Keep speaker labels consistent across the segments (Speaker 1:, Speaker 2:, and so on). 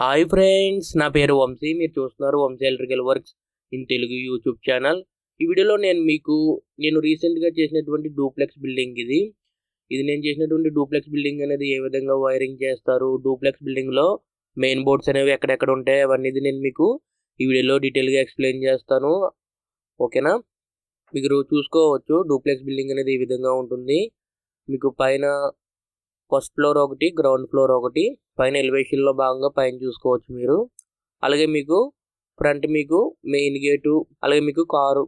Speaker 1: Hi friends, నా పేరు వంశీ. మీరు చూస్తున్నారు Vamshi electrical works in Telugu YouTube channel. ఈ వీడియోలో నేను రీసెంట్గా చేసినటువంటి డూప్లెక్స్ బిల్డింగ్ ఇది నేను చేసినటువంటి డూప్లెక్స్ బిల్డింగ్ అనేది ఏ విధంగా వైరింగ్ చేస్తారు, డూప్లెక్స్ బిల్డింగ్లో మెయిన్ బోర్డ్స్ అనేవి ఎక్కడెక్కడ ఉంటాయి అవన్నీ నేను మీకు ఈ వీడియోలో డీటెయిల్గా ఎక్స్ప్లెయిన్ చేస్తాను. ఓకేనా? మీరు చూసుకోవచ్చు డూప్లెక్స్ బిల్డింగ్ అనేది ఈ విధంగా ఉంటుంది. మీకు పైన ఫస్ట్ ఫ్లోర్ ఒకటి, గ్రౌండ్ ఫ్లోర్ ఒకటి, పైన ఎలివేషన్లో భాగంగా పైన చూసుకోవచ్చు మీరు. అలాగే మీకు ఫ్రంట్ మీకు మెయిన్ గేటు, అలాగే మీకు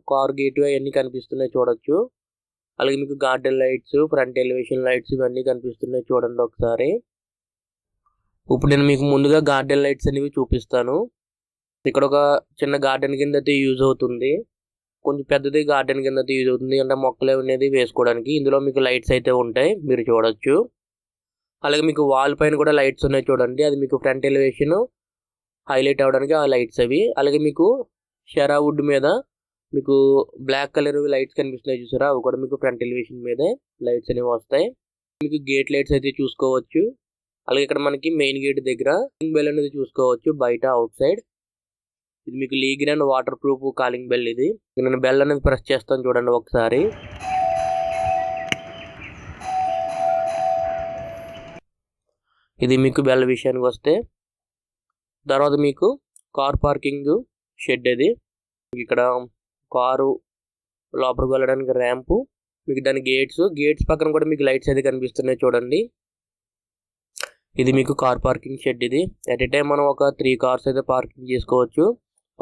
Speaker 1: కార్ గేటు అవన్నీ కనిపిస్తున్నాయి చూడొచ్చు. అలాగే మీకు garden lights, front elevation lights ఇవన్నీ కనిపిస్తున్నాయి చూడండి ఒకసారి. ఇప్పుడు నేను మీకు ముందుగా గార్డెన్ లైట్స్ అనేవి చూపిస్తాను. ఇక్కడ ఒక చిన్న గార్డెన్ కింద అయితే యూజ్ అవుతుంది, కొంచెం పెద్దది గార్డెన్ కింద అయితే యూజ్ అవుతుంది, అంటే మొక్కలు అనేది వేసుకోవడానికి. ఇందులో మీకు లైట్స్ అయితే ఉంటాయి మీరు చూడొచ్చు. అలాగే మీకు వాల్ పైన కూడా లైట్స్ ఉన్నాయి చూడండి, అది మీకు ఫ్రంట్ ఎలివేషన్ హైలైట్ అవ్వడానికి ఆ లైట్స్ అవి. అలాగే మీకు షెరా వుడ్ మీద మీకు బ్లాక్ కలర్ లైట్స్ కనిపిస్తున్నాయి చూసారా, అవి కూడా మీకు ఫ్రంట్ ఎలివేషన్ మీదే లైట్స్ అనేవి వస్తాయి. మీకు గేట్ లైట్స్ అయితే చూసుకోవచ్చు. అలాగే ఇక్కడ మనకి మెయిన్ గేట్ దగ్గర బెల్ అనేది చూసుకోవచ్చు బయట అవుట్ సైడ్. ఇది మీకు legal and water proof calling bell. ఇది నేను బెల్ అనేది ప్రెస్ చేస్తాను చూడండి ఒకసారి. ఇది మీకు బెల్ విషయానికి వస్తే, తర్వాత మీకు కార్ పార్కింగ్ షెడ్. అది ఇక్కడ కారు లోపలికి వెళ్ళడానికి ర్యాంపు, మీకు దాని గేట్స్ పక్కన కూడా మీకు లైట్స్ అయితే కనిపిస్తున్నాయి చూడండి. ఇది మీకు కార్ పార్కింగ్ షెడ్. ఇది ఎట్ ఏ టైం మనం ఒక 3 కార్స్ అయితే పార్కింగ్ చేసుకోవచ్చు.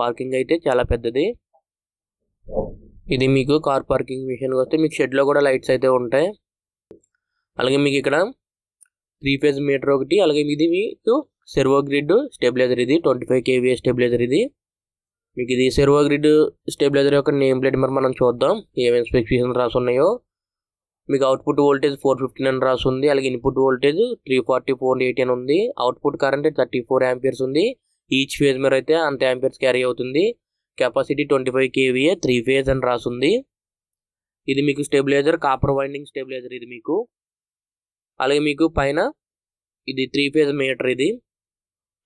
Speaker 1: పార్కింగ్ అయితే చాలా పెద్దది. ఇది మీకు కార్ పార్కింగ్ విషయానికి వస్తే మీకు షెడ్లో కూడా లైట్స్ అయితే ఉంటాయి. అలాగే మీకు ఇక్కడ 3 ఫేజ్ మీటర్ ఒకటి, అలాగే ఇది మీకు సెర్వో గ్రిడ్ స్టెబిలైజర్. ఇది 25 kVA స్టెబిలైజర్. ఇది మీకు ఇది సెర్వో గ్రిడ్ స్టెబిలైజర్ యొక్క నేమ్ ప్లేట్ మరి మనం చూద్దాం ఏమేమి స్పెసిఫికేషన్ రాసి ఉన్నాయో. మీకు అవుట్పుట్ వోల్టేజ్ 415 అని రాసి ఉంది. అలాగే ఇన్పుట్ వోల్టేజ్ 340 480 అని ఉంది. అవుట్పుట్ కరెంట్ 34 ఆంపియర్స్ ఉంది. ఈచ్ ఫేజ్ మీద అయితే అంత ఆంపియర్స్ క్యారీ అవుతుంది. కెపాసిటీ 25 kVA 3 ఫేజ్ అని రాసి ఉంది. ఇది మీకు స్టెబిలైజర్ కాపర్ వైండింగ్ స్టెబిలైజర్ ఇది మీకు. అలాగే మీకు పైన ఇది 3 ఫేజ్ మీటర్. ఇది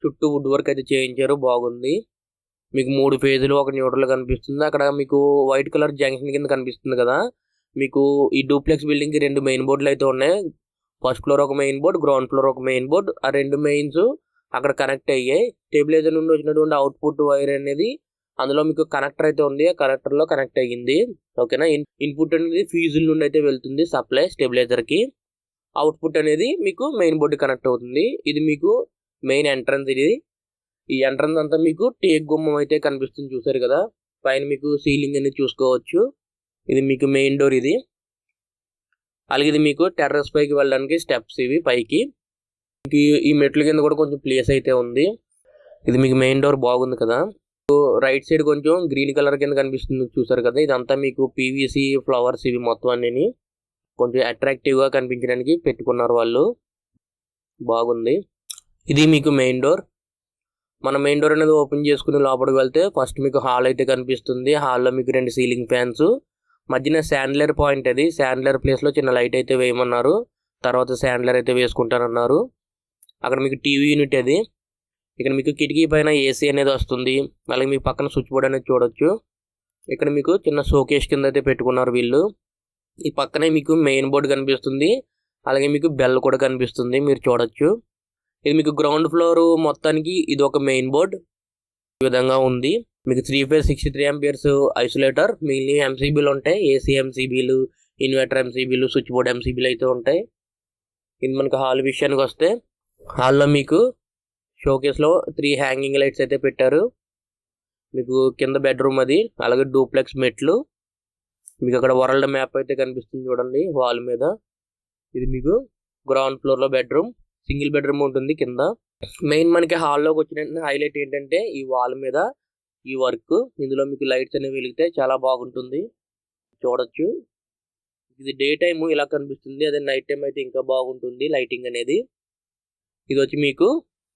Speaker 1: చుట్టూ వుడ్ వర్క్ అయితే చేయించారు, బాగుంది. మీకు 3 ఫేజులు ఒక న్యూట్రల్ కనిపిస్తుంది. అక్కడ మీకు వైట్ కలర్ జంక్షన్ కింద కనిపిస్తుంది కదా. మీకు ఈ డూప్లెక్స్ బిల్డింగ్కి 2 మెయిన్ బోర్డులు అయితే ఉన్నాయి. ఫస్ట్ ఫ్లోర్ ఒక మెయిన్ బోర్డ్, గ్రౌండ్ ఫ్లోర్ ఒక మెయిన్ బోర్డ్. ఆ 2 మెయిన్స్ అక్కడ కనెక్ట్ అయ్యాయి. స్టెబిలైజర్ నుండి వచ్చినటువంటి అవుట్పుట్ వైర్ అనేది అందులో మీకు కనెక్టర్ అయితే ఉంది, ఆ కనెక్టర్లో కనెక్ట్ అయ్యింది. ఓకేనా? ఇన్పుట్ అనేది ఫ్యూజుల నుండి అయితే వెళ్తుంది సప్లై స్టెబిలైజర్కి. అవుట్పుట్ అనేది మీకు మెయిన్ బోర్డు కనెక్ట్ అవుతుంది. ఇది మీకు మెయిన్ ఎంట్రన్స్. ఇది ఈ ఎంట్రన్స్ అంతా మీకు టేక్ గుమ్మం అయితే కనిపిస్తుంది చూసారు కదా. పైన మీకు సీలింగ్ అనేది చూసుకోవచ్చు. ఇది మీకు మెయిన్ డోర్. ఇది అలాగే ఇది మీకు టెర్రస్ పైకి వెళ్ళడానికి స్టెప్స్ ఇవి పైకి. ఈ మెట్ల కింద కూడా కొంచెం ప్లేస్ అయితే ఉంది. ఇది మీకు మెయిన్ డోర్, బాగుంది కదా. రైట్ సైడ్ కొంచెం గ్రీన్ కలర్ కింద కనిపిస్తుంది చూసారు కదా. ఇదంతా మీకు పీవీసీ ఫ్లవర్స్ ఇవి మొత్తం అన్ని కొంచెం అట్రాక్టివ్గా కనిపించడానికి పెట్టుకున్నారు వాళ్ళు, బాగుంది. ఇది మీకు మెయిన్ డోర్. మన మెయిన్ డోర్ అనేది ఓపెన్ చేసుకుని లోపలికి వెళ్తే ఫస్ట్ మీకు హాల్ అయితే కనిపిస్తుంది. హాల్లో మీకు 2 సీలింగ్ ఫ్యాన్స్, మధ్యన శాండ్లర్ పాయింట్. అది శాండ్లర్ ప్లేస్లో చిన్న లైట్ అయితే వేయమన్నారు, తర్వాత శాండ్లర్ అయితే వేసుకుంటారన్నారు. అక్కడ మీకు టీవీ యూనిట్. అది ఇక్కడ మీకు కిటికీ పైన ఏసీ అనేది వస్తుంది. అలాగే మీకు పక్కన స్విచ్ బోర్డ్ అనేది చూడొచ్చు. ఇక్కడ మీకు చిన్న షోకేస్ కింద అయితే పెట్టుకున్నారు వీళ్ళు. ఈ పక్కనే మీకు మెయిన్ బోర్డు కనిపిస్తుంది, అలాగే మీకు బెల్ కూడా కనిపిస్తుంది మీరు చూడొచ్చు. ఇది మీకు గ్రౌండ్ ఫ్లోర్ మొత్తానికి ఇది ఒక మెయిన్ బోర్డ్ ఈ విధంగా ఉంది. మీకు 3 ఫేజ్ 63 ఆంపియర్స్ ఐసోలేటర్, మిగిలిన ఎంసీబీలు ఉంటాయి. ఏసీ ఎంసీబీలు, ఇన్వర్టర్ ఎంసీబీలు, స్విచ్ బోర్డ్ ఎంసీబీలు అయితే ఉంటాయి. ఇది మనకు హాల్ విషయానికి వస్తే, హాల్లో మీకు షోకేస్లో 3 హ్యాంగింగ్ లైట్స్ అయితే పెట్టారు. మీకు కింద బెడ్రూమ్ అది, అలాగే డూప్లెక్స్ మెట్లు. మీకు అక్కడ వరల్డ్ మ్యాప్ అయితే కనిపిస్తుంది చూడండి వాల్ మీద. ఇది మీకు గ్రౌండ్ ఫ్లోర్లో బెడ్రూమ్, సింగిల్ బెడ్రూమ్ ఉంటుంది కింద. మెయిన్ మనకి హాల్లోకి వచ్చిన హైలైట్ ఏంటంటే ఈ వాల్ మీద ఈ వర్క్. ఇందులో మీకు లైట్స్ అనేవి వెలిగితే చాలా బాగుంటుంది చూడొచ్చు. ఇది డే టైమ్ ఇలా కనిపిస్తుంది, అదే నైట్ టైం అయితే ఇంకా బాగుంటుంది లైటింగ్ అనేది. ఇది వచ్చి మీకు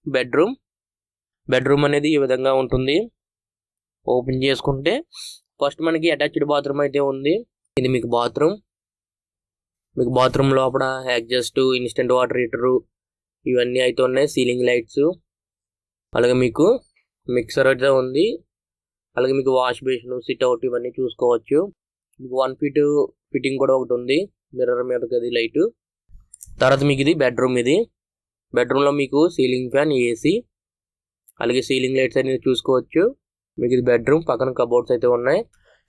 Speaker 1: బెడ్రూమ్ అనేది ఈ విధంగా ఉంటుంది. ఓపెన్ చేసుకుంటే ఫస్ట్ మనకి అటాచ్డ్ బాత్రూమ్ అయితే ఉంది. ఇది మీకు బాత్రూమ్. మీకు బాత్రూమ్ లోపల ఎగ్జాస్ట్, ఇన్స్టెంట్ వాటర్ హీటరు ఇవన్నీ అయితే ఉన్నాయి. సీలింగ్ లైట్స్, అలాగే మీకు మిక్సర్ అయితే ఉంది. అలాగే మీకు వాష్ బేసిన్, సిట్అవుట్ ఇవన్నీ చూసుకోవచ్చు. మీకు 1 ఫీట్ ఫిట్టింగ్ కూడా ఒకటి ఉంది, మిర్రర్ మీదకి అది లైట్. తర్వాత మీకు ఇది బెడ్రూమ్. ఇది బెడ్రూమ్లో మీకు సీలింగ్ ఫ్యాన్, ఏసీ, అలాగే సీలింగ్ లైట్స్ అనేది చూసుకోవచ్చు. మీకు ఇది బెడ్రూమ్. పక్కన కబోర్డ్స్ అయితే ఉన్నాయి.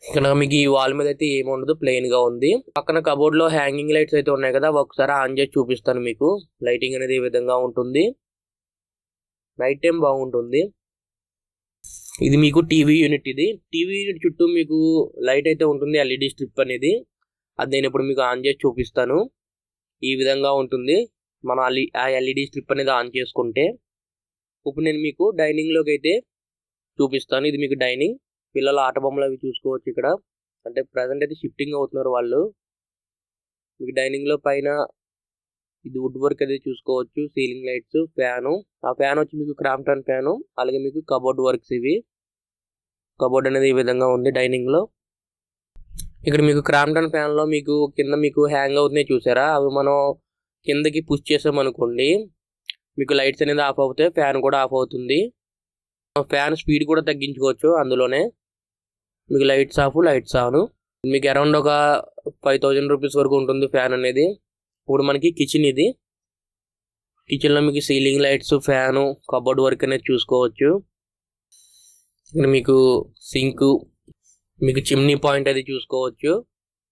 Speaker 1: ఇక్కడ మీకు ఈ వాల్ మీద అయితే ఏమి ఉండదు, ప్లెయిన్ గా ఉంది. పక్కన కబోర్డ్ లో హ్యాంగింగ్ లైట్స్ అయితే ఉన్నాయి కదా, ఒకసారి ఆన్ చేసి చూపిస్తాను మీకు. లైటింగ్ అనేది ఈ విధంగా ఉంటుంది, నైట్ టైం బాగుంటుంది. ఇది మీకు టీవీ యూనిట్. ఇది టీవీ యూనిట్ చుట్టూ మీకు లైట్ అయితే ఉంటుంది, ఎల్ఈడి స్ట్రిప్ అనేది. అది నేను ఇప్పుడు మీకు ఆన్ చేసి చూపిస్తాను. ఈ విధంగా ఉంటుంది మనం ఆ ఎల్ఈడి స్ట్రిప్ అనేది ఆన్ చేసుకుంటే. ఇప్పుడు నేను మీకు డైనింగ్ లోకి అయితే చూపిస్తాను. ఇది మీకు డైనింగ్. పిల్లల ఆట బొమ్మలు అవి చూసుకోవచ్చు ఇక్కడ. అంటే ప్రజెంట్ అయితే షిఫ్టింగ్ అవుతున్నారు వాళ్ళు. మీకు డైనింగ్ లో పైన ఇది వుడ్ వర్క్ అనేది చూసుకోవచ్చు. Ceiling lights, fan. ఆ ఫ్యాన్ వచ్చి మీకు క్రాంప్టన్ ఫ్యాను. అలాగే మీకు కబోర్డ్ వర్క్స్. ఇవి కబోర్డ్ అనేది ఈ విధంగా ఉంది డైనింగ్ లో. ఇక్కడ మీకు క్రాంప్టన్ ఫ్యాన్ లో మీకు కింద మీకు హ్యాంగ్ అవుతున్నాయి చూసారా, అవి మనం కిందకి పుష్ చేసామనుకోండి మీకు లైట్స్ అనేది ఆఫ్ అవుతాయి, ఫ్యాన్ కూడా ఆఫ్ అవుతుంది. ఫ్యాన్ స్పీడ్ కూడా తగ్గించుకోవచ్చు అందులోనే. మీకు లైట్స్ ఆఫ్, లైట్స్ ఆన్. మీకు అరౌండ్ ఒక 5000 రూపీస్ వరకు ఉంటుంది ఫ్యాన్ అనేది. ఇప్పుడు మనకి కిచెన్. ఇది కిచెన్ లో మీకు ceiling lights, fan, cupboard work అనేది చూసుకోవచ్చు. ఇక్కడ మీకు సింక్, మీకు చిమ్నీ పాయింట్ అది చూసుకోవచ్చు.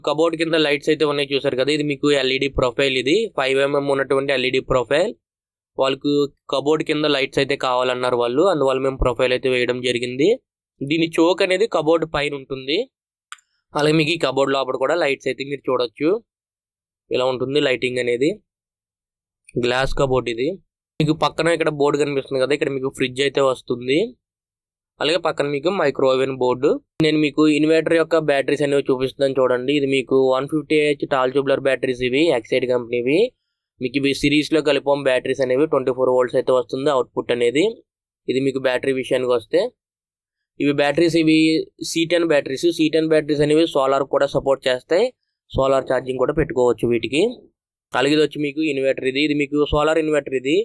Speaker 1: కబోర్డ్ కింద లైట్స్ అయితే ఉన్నాయి చూసారు కదా, ఇది మీకు ఎల్ఈడి ప్రొఫైల్. ఇది 5mm ఉన్నటువంటి ఎల్ఈడి ప్రొఫైల్. వాళ్ళకు కబోర్డ్ కింద లైట్స్ అయితే కావాలన్నారు వాళ్ళు, అందువల్ల మేము ప్రొఫైల్ అయితే వేయడం జరిగింది. దీని చోక్ అనేది కబోర్డ్ పైన ఉంటుంది. అలాగే మీకు ఈ కబోర్డ్ లోపల కూడా లైట్స్ అయితే మీరు చూడొచ్చు. ఇలా ఉంటుంది లైటింగ్ అనేది. గ్లాస్ కబోర్డ్ ఇది. మీకు పక్కన ఇక్కడ బోర్డు కనిపిస్తుంది కదా, ఇక్కడ మీకు ఫ్రిడ్జ్ అయితే వస్తుంది. అలాగే పక్కన మీకు మైక్రోవేవ్ బోర్డు. నేను మీకు ఇన్వర్టర్ యొక్క బ్యాటరీస్ అనేవి చూపిస్తున్నాను చూడండి. ఇది మీకు 150Ah టాల్ ట్యూబ్లర్ బ్యాటరీస్. ఇవి ఎక్సైడ్ కంపెనీవి. మీకు ఇవి సిరీస్ లో కలిపాం బ్యాటరీస్ అనేవి. 24 volts అయితే వస్తుంది అవుట్పుట్ అనేది. ఇది మీకు బ్యాటరీ విషయానికి వస్తే, ఇవి బ్యాటరీస్ ఇవి C10 బ్యాటరీస్. C10 బ్యాటరీస్ అనేవి సోలార్ కూడా సపోర్ట్ చేస్తాయి. సోలార్ ఛార్జింగ్ కూడా పెట్టుకోవచ్చు వీటికి. అలాగే ఇది వచ్చి మీకు ఇన్వర్టర్. ఇది మీకు సోలార్ ఇన్వర్టర్. ఇది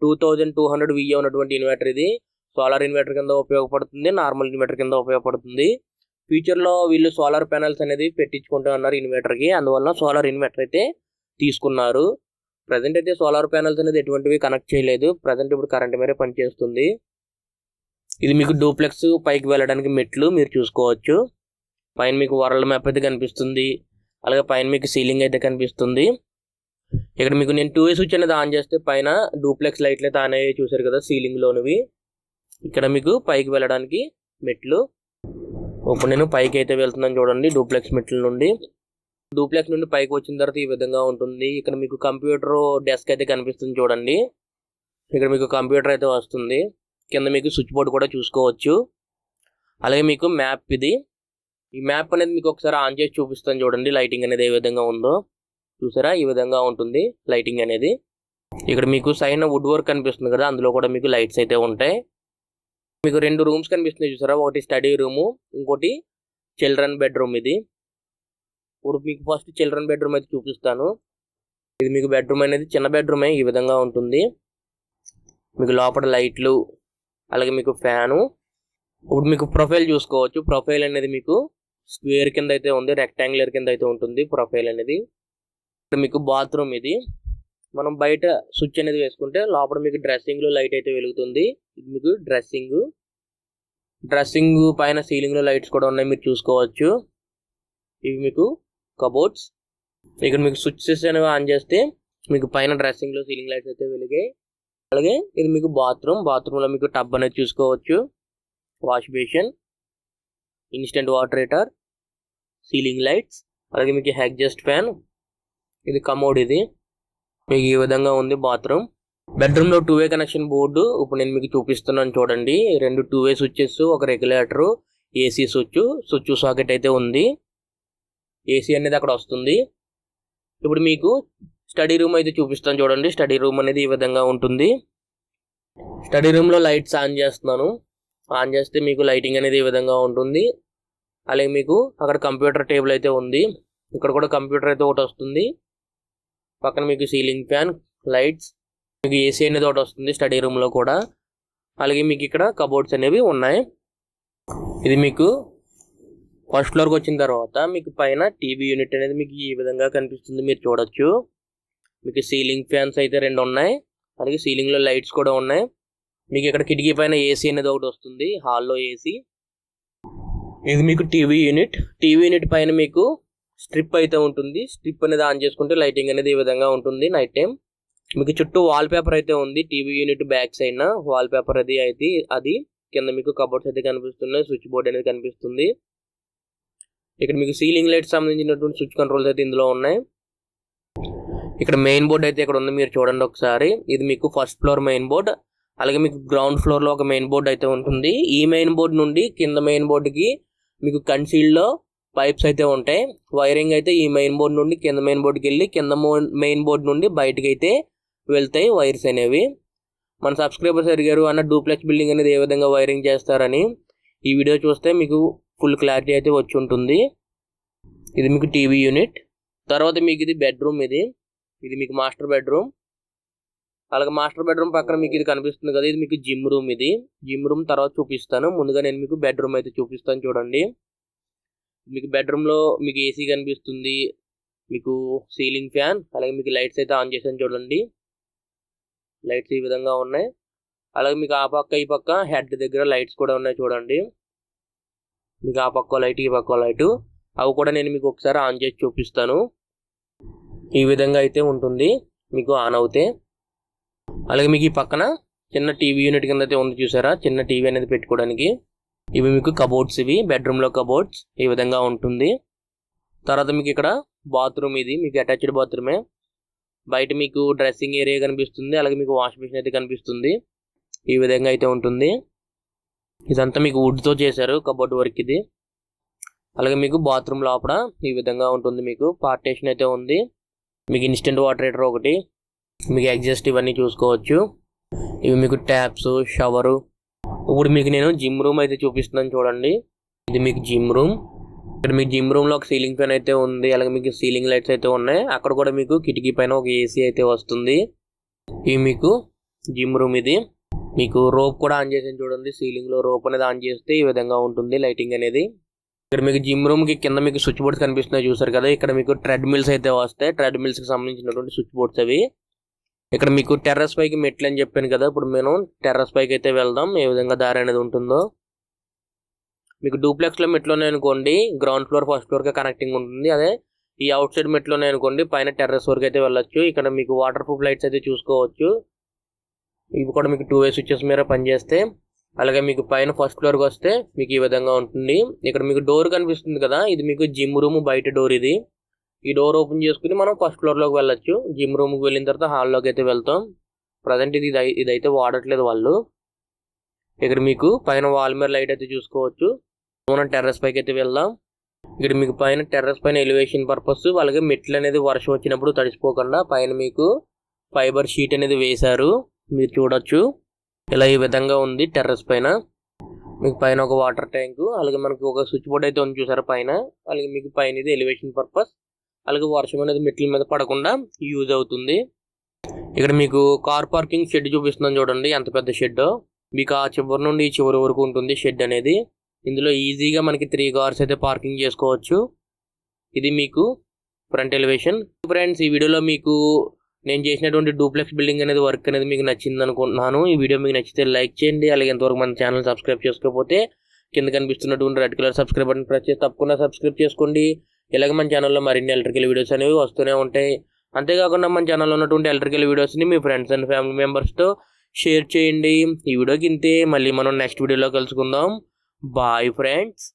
Speaker 1: 2200 VA ఉన్నటువంటి ఇన్వర్టర్. ఇది సోలార్ ఇన్వర్టర్ కింద ఉపయోగపడుతుంది, నార్మల్ ఇన్వర్టర్ కింద ఉపయోగపడుతుంది. ఫ్యూచర్ లో వీళ్ళు సోలార్ ప్యానల్స్ అనేది పెట్టించుకుంటూ ఉన్నారు ఇన్వర్టర్ కి, అందువల్ల సోలార్ ఇన్వర్టర్ అయితే తీసుకున్నారు. ప్రజెంట్ అయితే సోలార్ ప్యానల్స్ అనేది ఎటువంటివి కనెక్ట్ చేయలేదు. ప్రజెంట్ ఇప్పుడు కరెంట్ మీరే పనిచేస్తుంది. ఇది మీకు డూప్లెక్స్ పైకి వెళ్ళడానికి మెట్లు మీరు చూసుకోవచ్చు. పైన మీకు వరల్డ్ మ్యాప్ అయితే కనిపిస్తుంది. అలాగే పైన మీకు సీలింగ్ అయితే కనిపిస్తుంది. ఇక్కడ మీకు నేను 2way స్విచ్ అనేది ఆన్ చేస్తే పైన డూప్లెక్స్ లైట్లు అయితే ఆన్ అయ్యి చూసారు కదా సీలింగ్ లోనివి. ఇక్కడ మీకు పైకి వెళ్ళడానికి మెట్లు. ఇప్పుడు నేను పైకి అయితే వెళ్తున్నాను చూడండి డూప్లెక్స్ మెట్ల నుండి. డూప్లెక్స్ నుండి పైకి వచ్చిన తర్వాత ఈ విధంగా ఉంటుంది. ఇక్కడ మీకు కంప్యూటర్ డెస్క్ అయితే కనిపిస్తుంది చూడండి. ఇక్కడ మీకు కంప్యూటర్ అయితే వస్తుంది. కింద మీకు స్విచ్ బోర్డ్ కూడా చూసుకోవచ్చు. అలాగే మీకు మ్యాప్. ఇది ఈ మ్యాప్ అనేది మీకు ఒకసారి ఆన్ చేసి చూపిస్తాను చూడండి. లైటింగ్ అనేది ఏ విధంగా ఉందో చూసారా, ఈ విధంగా ఉంటుంది లైటింగ్ అనేది. ఇక్కడ మీకు సైన్ వుడ్ వర్క్ కనిపిస్తుంది కదా, అందులో కూడా మీకు లైట్స్ అయితే ఉంటాయి. మీకు 2 రూమ్స్ కనిపిస్తున్నాయి చూసారా, ఒకటి స్టడీ రూము, ఇంకోటి చిల్డ్రన్ బెడ్రూమ్. ఇది ఇప్పుడు మీకు ఫస్ట్ చిల్డ్రన్ బెడ్రూమ్ అయితే చూపిస్తాను. ఇది మీకు బెడ్రూమ్ అనేది చిన్న బెడ్రూమే, ఈ విధంగా ఉంటుంది. మీకు లోపల లైట్లు, అలాగే మీకు ఫ్యాను. ఇప్పుడు మీకు ప్రొఫైల్ చూసుకోవచ్చు. ప్రొఫైల్ అనేది మీకు స్క్వేర్ కింద అయితే ఉంది, రెక్టాంగులర్ కింద అయితే ఉంటుంది ప్రొఫైల్ అనేది. ఇక్కడ మీకు బాత్రూమ్. ఇది మనం బయట స్విచ్ అనేది వేసుకుంటే లోపల మీకు డ్రెస్సింగ్ లో లైట్ అయితే వెలుగుతుంది. ఇది మీకు డ్రెస్సింగ్ పైన సీలింగ్ లో లైట్స్ కూడా ఉన్నాయి మీరు చూసుకోవచ్చు. ఇవి మీకు కబోర్డ్స్. ఇక్కడ మీకు స్విచ్చెస్ అనేవి ఆన్ చేస్తే మీకు పైన డ్రెస్సింగ్ లో సీలింగ్ లైట్స్ అయితే వెలిగాయి. అలాగే ఇది మీకు బాత్రూమ్. బాత్రూమ్ లో మీకు టబ్ అనేది చూసుకోవచ్చు, wash basin, instant water heater, ceiling lights, అలాగే మీకు ఎగ్జాస్ట్ ఫ్యాన్. ఇది కమోడ్. ఇది మీకు ఈ విధంగా ఉంది బాత్రూమ్. బెడ్రూమ్ లో 2way కనెక్షన్ బోర్డు ఇప్పుడు నేను మీకు చూపిస్తున్నాను చూడండి. 2 2way స్విచ్చెస్, ఒక రెగ్యులేటర్, ఏసీ స్విచ్ సాకెట్ అయితే ఉంది. ఏసీ అనేది అక్కడ వస్తుంది. ఇప్పుడు మీకు స్టడీ రూమ్ అయితే చూపిస్తాను చూడండి. స్టడీ రూమ్ అనేది ఈ విధంగా ఉంటుంది. స్టడీ రూమ్ లో లైట్స్ ఆన్ చేస్తున్నాను. ఆన్ చేస్తే మీకు లైటింగ్ అనేది ఈ విధంగా ఉంటుంది. అలాగే మీకు అక్కడ కంప్యూటర్ టేబుల్ అయితే ఉంది. ఇక్కడ కూడా కంప్యూటర్ అయితే ఒకటి వస్తుంది. పక్కన మీకు సీలింగ్ ఫ్యాన్, లైట్స్, మీకు ఏసీ అనేది ఒకటి వస్తుంది స్టడీ రూమ్ లో కూడా. అలాగే మీకు ఇక్కడ కబోర్డ్స్ అనేవి ఉన్నాయి. ఇది మీకు ఫస్ట్ ఫ్లోర్కి వచ్చిన తర్వాత మీకు పైన టీవీ యూనిట్ అనేది మీకు ఈ విధంగా కనిపిస్తుంది, మీరు చూడొచ్చు. మీకు సీలింగ్ ఫ్యాన్స్ అయితే 2 ఉన్నాయి, అలాగే సీలింగ్లో లైట్స్ కూడా ఉన్నాయి. మీకు ఇక్కడ కిటికీ పైన ఏసీ అనేది ఒకటి వస్తుంది, హాల్లో ఏసీ. ఇది మీకు టీవీ యూనిట్ పైన మీకు స్ట్రిప్ అయితే ఉంటుంది. స్ట్రిప్ అనేది ఆన్ చేసుకుంటే లైటింగ్ అనేది ఈ విధంగా ఉంటుంది నైట్ టైం. మీకు చుట్టూ వాల్ పేపర్ అయితే ఉంది, TV unit back side wall paper అది కింద మీకు కబోర్డ్స్ అయితే కనిపిస్తున్నాయి, స్విచ్ బోర్డ్ అనేది కనిపిస్తుంది. ఇక్కడ మీకు సీలింగ్ లైట్స్ సంబంధించినటువంటి స్విచ్ కంట్రోల్స్ అయితే ఇందులో ఉన్నాయి. ఇక్కడ మెయిన్ బోర్డ్ అయితే ఇక్కడ ఉంది, మీరు చూడండి ఒకసారి. ఇది మీకు ఫస్ట్ ఫ్లోర్ మెయిన్ బోర్డ్. అలాగే మీకు గ్రౌండ్ ఫ్లోర్లో ఒక మెయిన్ బోర్డ్ అయితే ఉంటుంది. ఈ మెయిన్ బోర్డ్ నుండి కింద మెయిన్ బోర్డుకి మీకు కన్సీల్డ్లో పైప్స్ అయితే ఉంటాయి. వైరింగ్ అయితే ఈ మెయిన్ బోర్డ్ నుండి కింద మెయిన్ బోర్డుకి వెళ్ళి కింద మెయిన్ బోర్డ్ నుండి బయటకి అయితే వెళ్తాయి వైర్స్ అనేవి. మన సబ్స్క్రైబర్స్ అడిగారు అన్న డూప్లెక్స్ బిల్డింగ్ అనేది ఏ విధంగా వైరింగ్ చేస్తారని. ఈ వీడియో చూస్తే మీకు ఫుల్ క్లారిటీ అయితే వచ్చి ఉంటుంది. ఇది మీకు టీవీ యూనిట్. తర్వాత మీకు ఇది బెడ్రూమ్. ఇది మీకు మాస్టర్ బెడ్రూమ్. అలాగే మాస్టర్ బెడ్రూమ్ పక్కన మీకు ఇది కనిపిస్తుంది కదా, ఇది మీకు జిమ్ రూమ్. ఇది జిమ్ రూమ్ తర్వాత చూపిస్తాను. ముందుగా నేను మీకు బెడ్రూమ్ అయితే చూపిస్తాను, చూడండి. మీకు బెడ్రూమ్లో మీకు ఏసీ కనిపిస్తుంది, మీకు సీలింగ్ ఫ్యాన్, అలాగే మీకు లైట్స్ అయితే ఆన్ చేసాను చూడండి. లైట్స్ ఈ విధంగా ఉన్నాయి. అలాగే మీకు ఆ పక్క ఈ పక్క హెడ్ దగ్గర లైట్స్ కూడా ఉన్నాయి చూడండి. మీకు ఆ పక్క లైట్ ఈ పక్క లైటు అవి కూడా నేను మీకు ఒకసారి ఆన్ చేసి చూపిస్తాను. ఈ విధంగా అయితే ఉంటుంది మీకు ఆన్ అవుతే. అలాగే మీకు ఈ పక్కన చిన్న టీవీ యూనిట్ కింద అయితే ఉంది చూసారా, చిన్న టీవీ అనేది పెట్టుకోవడానికి. ఇవి మీకు కబోర్డ్స్, ఇవి బెడ్రూమ్లో కబోర్డ్స్ ఈ విధంగా ఉంటుంది. తర్వాత మీకు ఇక్కడ బాత్రూమ్. ఇది మీకు అటాచ్డ్ బాత్రూమే. బయట మీకు డ్రెస్సింగ్ ఏరియా కనిపిస్తుంది, అలాగే మీకు వాష్ బేసిన్ అయితే కనిపిస్తుంది. ఈ విధంగా అయితే ఉంటుంది. ఇదంతా మీకు వుడ్తో చేశారు కబోర్డ్ వర్క్ ఇది. అలాగే మీకు బాత్రూమ్ లోపల ఈ విధంగా ఉంటుంది. మీకు పార్టేషన్ అయితే ఉంది. మీకు ఇన్స్టెంట్ వాటర్ హీటర్ ఒకటి, మీకు ఎగ్జాస్ట్ ఇవన్నీ చూసుకోవచ్చు. ఇవి మీకు ట్యాప్స్, షవరు. ఇప్పుడు మీకు నేను జిమ్ రూమ్ అయితే చూపిస్తున్నాను చూడండి. ఇది మీకు జిమ్ రూమ్. ఇక్కడ మీకు జిమ్ రూమ్లో ఒక సీలింగ్ ఫ్యాన్ అయితే ఉంది, అలాగే మీకు సీలింగ్ లైట్స్ అయితే ఉన్నాయి. అక్కడ కూడా మీకు కిటికీ పైన ఒక ఏసీ అయితే వస్తుంది. ఇవి మీకు జిమ్ రూమ్. ఇది మీకు రోప్ కూడా ఆన్ చేసాను చూడండి. సీలింగ్లో రోప్ అనేది ఆన్ చేస్తే ఈ విధంగా ఉంటుంది లైటింగ్ అనేది. ఇక్కడ మీకు జిమ్ రూమ్కి కింద మీకు స్విచ్ బోర్డ్స్ కనిపిస్తున్నాయి చూసారు కదా. ఇక్కడ మీకు ట్రెడ్ మిల్స్ అయితే వస్తాయి. ట్రెడ్ మిల్స్కి సంబంధించినటువంటి స్విచ్ బోర్డ్స్ అవి. ఇక్కడ మీకు టెర్రస్ పైకి మెట్లు అని చెప్పాను కదా, ఇప్పుడు మేము టెర్రస్ పైకి అయితే వెళ్దాం, ఏ విధంగా దారి అనేది ఉంటుందో. మీకు డూప్లెక్స్లో మెట్లు ఉన్నాయి అనుకోండి, గ్రౌండ్ ఫ్లోర్ ఫస్ట్ ఫ్లోర్కి కనెక్టింగ్ ఉంటుంది. అదే ఈ అవుట్ సైడ్ మెట్లు ఉన్నాయి అనుకోండి, పైన టెర్రస్ వరకు అయితే వెళ్ళొచ్చు. ఇక్కడ మీకు వాటర్ ప్రూఫ్ లైట్స్ అయితే చూసుకోవచ్చు. ఇవి కూడా మీకు 2 వే స్విచెస్ మీద పనిచేస్తే. అలాగే మీకు పైన ఫస్ట్ ఫ్లోర్కి వస్తే మీకు ఈ విధంగా ఉంటుంది. ఇక్కడ మీకు డోర్ కనిపిస్తుంది కదా, ఇది మీకు జిమ్ రూమ్ బయట డోర్. ఇది ఈ డోర్ ఓపెన్ చేసుకుని మనం ఫస్ట్ ఫ్లోర్లోకి వెళ్ళొచ్చు. జిమ్ రూమ్కి వెళ్ళిన తర్వాత హాల్లోకి అయితే వెళ్తాం. ప్రజెంట్ ఇదైతే వాడట్లేదు వాళ్ళు. ఇక్కడ మీకు పైన వాల్ మీద లైట్ అయితే చూసుకోవచ్చు. మనం టెర్రస్ పైకి అయితే వెళ్దాం. ఇక్కడ మీకు పైన టెర్రస్ పైన ఎలివేషన్ పర్పస్, అలాగే మెట్లు అనేది వర్షం వచ్చినప్పుడు తడిసిపోకుండా పైన మీకు ఫైబర్ షీట్ అనేది వేశారు, మీరు చూడొచ్చు. ఇలా ఈ విధంగా ఉంది టెర్రస్ పైన. మీకు పైన ఒక వాటర్ ట్యాంకు, అలాగే మనకు ఒక స్విచ్ బోర్డ్ అయితే ఉంది చూసారు పైన. అలాగే మీకు పైన ఇది ఎలివేషన్ పర్పస్, అలాగే వర్షం అనేది మెట్ల మీద పడకుండా యూజ్ అవుతుంది. ఇక్కడ మీకు కార్ పార్కింగ్ షెడ్ చూపిస్తున్నాను చూడండి, ఎంత పెద్ద షెడ్. మీకు ఆ చివరి నుండి ఈ చివరి వరకు ఉంటుంది షెడ్ అనేది. ఇందులో ఈజీగా మనకి 3 కార్స్ అయితే పార్కింగ్ చేసుకోవచ్చు. ఇది మీకు ఫ్రంట్ ఎలివేషన్. ఫ్రెండ్స్, ఈ వీడియోలో మీకు నేను చేసినటువంటి డూప్లెక్స్ బిల్డింగ్ అనేది వర్క్ అనేది మీకు నచ్చింది అనుకుంటున్నాను. ఈ వీడియో మీకు నచ్చితే లైక్ చేయండి. అలాగే ఎంతవరకు మన ఛానల్ సబ్స్క్రైబ్ చేసుకోకపోతే కింద కనిపిస్తున్నటువంటి red colour subscribe button press చేసి తప్పకుండా సబ్స్క్రైబ్ చేసుకోండి. ఇలాగే మన ఛానల్లో మరిన్ని ఎలక్ట్రికల్ వీడియోస్ అనేవి వస్తూనే ఉంటాయి. అంతేకాకుండా మన ఛానల్లో ఉన్నటువంటి ఎలక్ట్రికల్ వీడియోస్ని మీ ఫ్రెండ్స్ అండ్ ఫ్యామిలీ మెంబర్స్తో షేర్ చేయండి. ఈ వీడియోకి ఇంతే. మళ్ళీ మనం నెక్స్ట్ వీడియోలో కలుసుకుందాం. Bye friends.